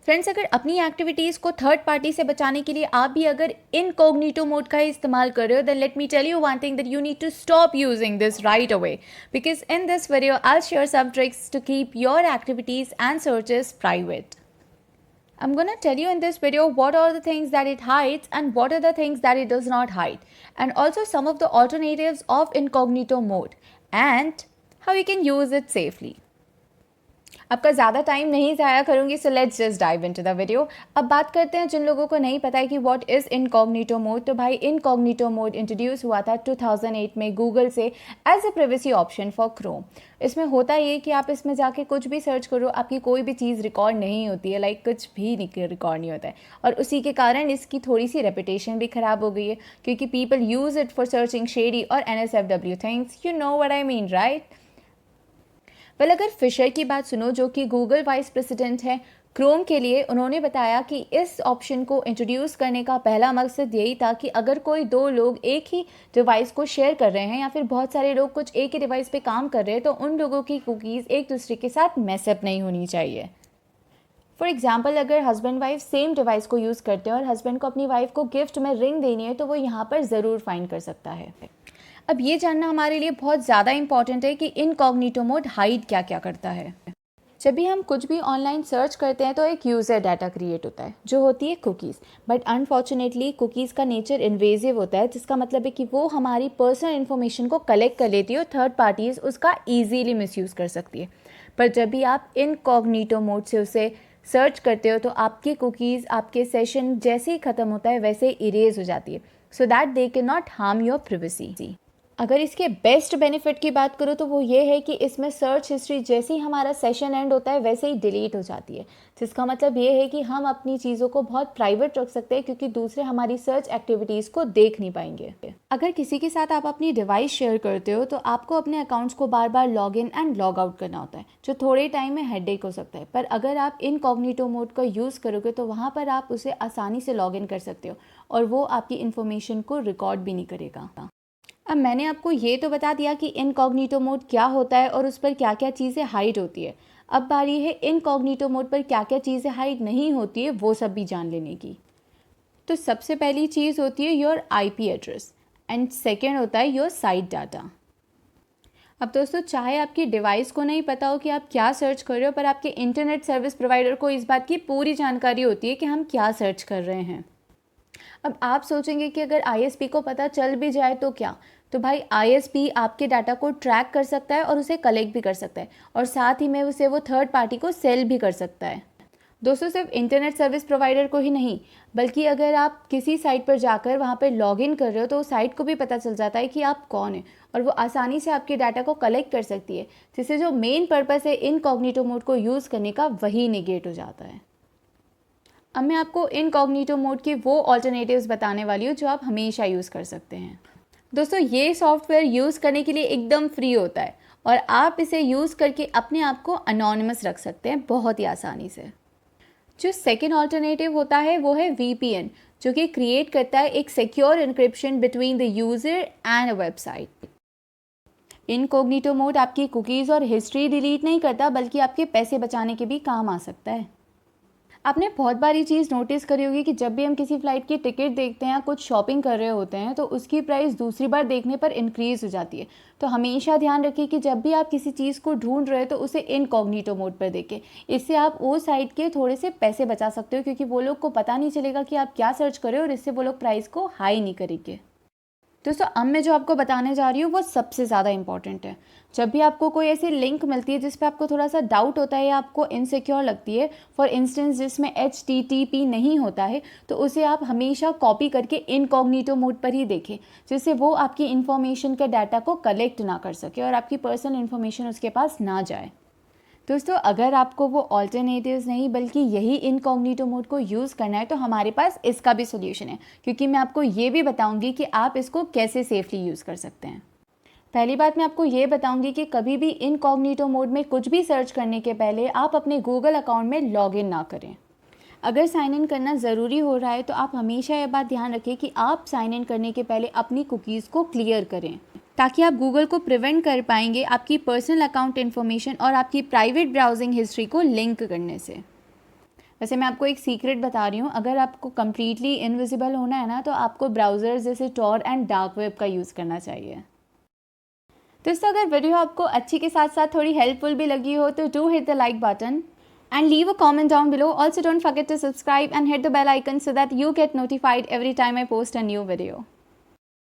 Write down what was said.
Friends, अगर अपनी activities को थर्ड पार्टी से बचाने के लिए आप भी अगर इनकॉग्निटो मोड का ही इस्तेमाल कर रहे हो, then let me tell you one thing that you need to stop using this right away, because in this video I will share some tricks to keep your activities and searches private. I'm gonna tell you in this video what are the things that it hides and what are the things that it does not hide, and also some of the alternatives of incognito mode and how you can use it safely. आपका ज़्यादा time नहीं ज़ाया करूँगी, so let's just dive into the video. अब बात करते हैं जिन लोगों को नहीं पता है कि व्हाट इज़ इनकॉग्निटो मोड। तो भाई, इनकॉग्निटो मोड इंट्रोड्यूस हुआ था 2008 में गूगल से as a privacy option for Chrome. इसमें होता ये कि आप इसमें जाके कुछ भी सर्च करो, आपकी कोई भी चीज़ रिकॉर्ड नहीं होती है, लाइक कुछ भी रिकॉर्ड नहीं होता है, और उसी के कारण इसकी थोड़ी सी रेपुटेशन भी ख़राब हो गई है, क्योंकि people use it for searching shady और NSFW things. You know what I mean, right? Well, अगर फिशर की बात सुनो, जो कि गूगल वाइस प्रेसिडेंट है क्रोम के लिए, उन्होंने बताया कि इस ऑप्शन को इंट्रोड्यूस करने का पहला मकसद यही था कि अगर कोई दो लोग एक ही डिवाइस को शेयर कर रहे हैं या फिर बहुत सारे लोग कुछ एक ही डिवाइस पे काम कर रहे हैं, तो उन लोगों की कुकीज़ एक दूसरे के साथ मैसअप नहीं होनी चाहिए। फॉर एग्जाम्पल, अगर हस्बैंड वाइफ सेम डिवाइस को यूज़ करते हैं और हस्बैंड को अपनी वाइफ को गिफ्ट में रिंग देनी है, तो वो यहाँ पर ज़रूर फाइंड कर सकता है। अब ये जानना हमारे लिए बहुत ज़्यादा इंपॉर्टेंट है कि इनकॉग्निटो मोड हाइड क्या क्या करता है। जब भी हम कुछ भी ऑनलाइन सर्च करते हैं तो एक यूज़र डाटा क्रिएट होता है जो होती है कुकीज़, बट अनफॉर्चुनेटली कुकीज़ का नेचर इन्वेजिव होता है, जिसका मतलब है कि वो हमारी पर्सनल इन्फॉर्मेशन को कलेक्ट कर लेती है और थर्ड पार्टीज़ उसका ईजीली मिसयूज़ कर सकती है। पर जब भी आप इनकॉग्निटो मोड से उसे सर्च करते हो तो आपकी कुकीज़ आपके सेशन जैसे ही ख़त्म होता है वैसे इरेज हो जाती है, so that they can not harm your privacy. अगर इसके बेस्ट बेनिफिट की बात करूँ तो वो ये है कि इसमें सर्च हिस्ट्री जैसे ही हमारा सेशन एंड होता है वैसे ही डिलीट हो जाती है, जिसका मतलब ये है कि हम अपनी चीज़ों को बहुत प्राइवेट रख सकते हैं, क्योंकि दूसरे हमारी सर्च एक्टिविटीज़ को देख नहीं पाएंगे। अगर किसी के साथ आप अपनी डिवाइस शेयर करते हो तो आपको अपने अकाउंट्स को बार बार log in and log out करना होता है, जो थोड़े टाइम में हेडेक हो सकता है। पर अगर आप इनकॉग्निटो मोड का यूज़ करोगे तो वहाँ पर आप उसे आसानी से लॉग इन कर सकते हो और वो आपकी इन्फॉर्मेशन को रिकॉर्ड भी नहीं करेगा। अब मैंने आपको ये तो बता दिया कि इनकॉग्निटो मोड क्या होता है और उस पर क्या क्या चीज़ें हाइड होती है। अब बारी है इनकॉग्निटो मोड पर क्या क्या चीज़ें हाइड नहीं होती है वो सब भी जान लेने की। तो सबसे पहली चीज़ होती है your IP address and second होता है योर साइट डाटा। अब दोस्तों, चाहे आपकी डिवाइस को नहीं पता हो कि आप क्या सर्च कर रहे हो, पर आपके इंटरनेट सर्विस प्रोवाइडर को इस बात की पूरी जानकारी होती है कि हम क्या सर्च कर रहे हैं। अब आप सोचेंगे कि अगर ISP को पता चल भी जाए तो क्या? तो भाई, ISP आपके डाटा को ट्रैक कर सकता है और उसे कलेक्ट भी कर सकता है, और साथ ही में उसे वो थर्ड पार्टी को सेल भी कर सकता है। दोस्तों, सिर्फ इंटरनेट सर्विस प्रोवाइडर को ही नहीं, बल्कि अगर आप किसी साइट पर जाकर वहाँ पर लॉग इन कर रहे हो तो उस साइट को भी पता चल जाता है कि आप कौन है, और वो आसानी से आपके डाटा को कलेक्ट कर सकती है, जिससे जो मेन पर्पस है इनकॉग्निटो मोड को यूज़ करने का वही नेगेट हो जाता है। अब मैं आपको इनकॉग्निटो मोड के वो ऑल्टरनेटिव्स बताने वाली हूँ जो आप हमेशा यूज़ कर सकते हैं। दोस्तों, ये सॉफ्टवेयर यूज़ करने के लिए एकदम फ्री होता है और आप इसे यूज़ करके अपने आप को अनोनिमस रख सकते हैं बहुत ही आसानी से। जो सेकेंड ऑल्टरनेटिव होता है वो है VPN, जो कि क्रिएट करता है एक secure encryption between the user and a website. Incognito mode आपकी कुकीज़ और हिस्ट्री डिलीट नहीं करता, बल्कि आपके पैसे बचाने के भी काम आ सकता है। आपने बहुत बार ये चीज़ नोटिस करी होगी कि जब भी हम किसी फ़्लाइट की टिकट देखते हैं या कुछ शॉपिंग कर रहे होते हैं तो उसकी प्राइस दूसरी बार देखने पर इंक्रीज़ हो जाती है। तो हमेशा ध्यान रखिए कि जब भी आप किसी चीज़ को ढूंढ रहे हो तो उसे इनकॉग्निटो मोड पर देखें। इससे आप वो साइट के थोड़े से पैसे बचा सकते हो, क्योंकि वो लोग को पता नहीं चलेगा कि आप क्या सर्च कर रहे हो, और इससे वो लोग प्राइस को हाई नहीं करेंगे। दोस्तों, अब मैं जो आपको बताने जा रही हूँ वो सबसे ज़्यादा इंपॉर्टेंट है। जब भी आपको कोई ऐसी लिंक मिलती है जिस पे आपको थोड़ा सा डाउट होता है या आपको इनसिक्योर लगती है, फॉर इंस्टेंस जिसमें HTTP नहीं होता है, तो उसे आप हमेशा कॉपी करके इनकॉग्निटो मोड पर ही देखें, जिससे वो आपकी इन्फॉर्मेशन के डाटा को कलेक्ट ना कर सके और आपकी पर्सनल इन्फॉर्मेशन उसके पास ना जाए। दोस्तों, अगर आपको वो ऑल्टरनेटिव्स नहीं बल्कि यही इनकॉग्निटो मोड को यूज़ करना है तो हमारे पास इसका भी सोल्यूशन है, क्योंकि मैं आपको ये भी बताऊंगी कि आप इसको कैसे सेफली यूज़ कर सकते हैं। पहली बात, मैं आपको ये बताऊंगी कि कभी भी इनकॉग्निटो मोड में कुछ भी सर्च करने के पहले आप अपने गूगल अकाउंट में लॉगिन ना करें। अगर साइन इन करना ज़रूरी हो रहा है तो आप हमेशा ये बात ध्यान रखें कि आप साइन इन करने के पहले अपनी कुकीज़ को क्लियर करें, ताकि आप गूगल को प्रिवेंट कर पाएंगे आपकी पर्सनल अकाउंट इन्फॉर्मेशन और आपकी प्राइवेट ब्राउजिंग हिस्ट्री को लिंक करने से। वैसे मैं आपको एक सीक्रेट बता रही हूँ, अगर आपको कम्प्लीटली इनविजिबल होना है ना तो आपको ब्राउज़र्स जैसे टॉर एंड डार्क वेब का यूज़ करना चाहिए। दोस्तों अगर वीडियो आपको अच्छी के साथ साथ थोड़ी हेल्पफुल भी लगी हो तो do hit the like button and leave a comment down below. Also don't forget to subscribe and hit the bell icon so that you get notified every time I post a new video.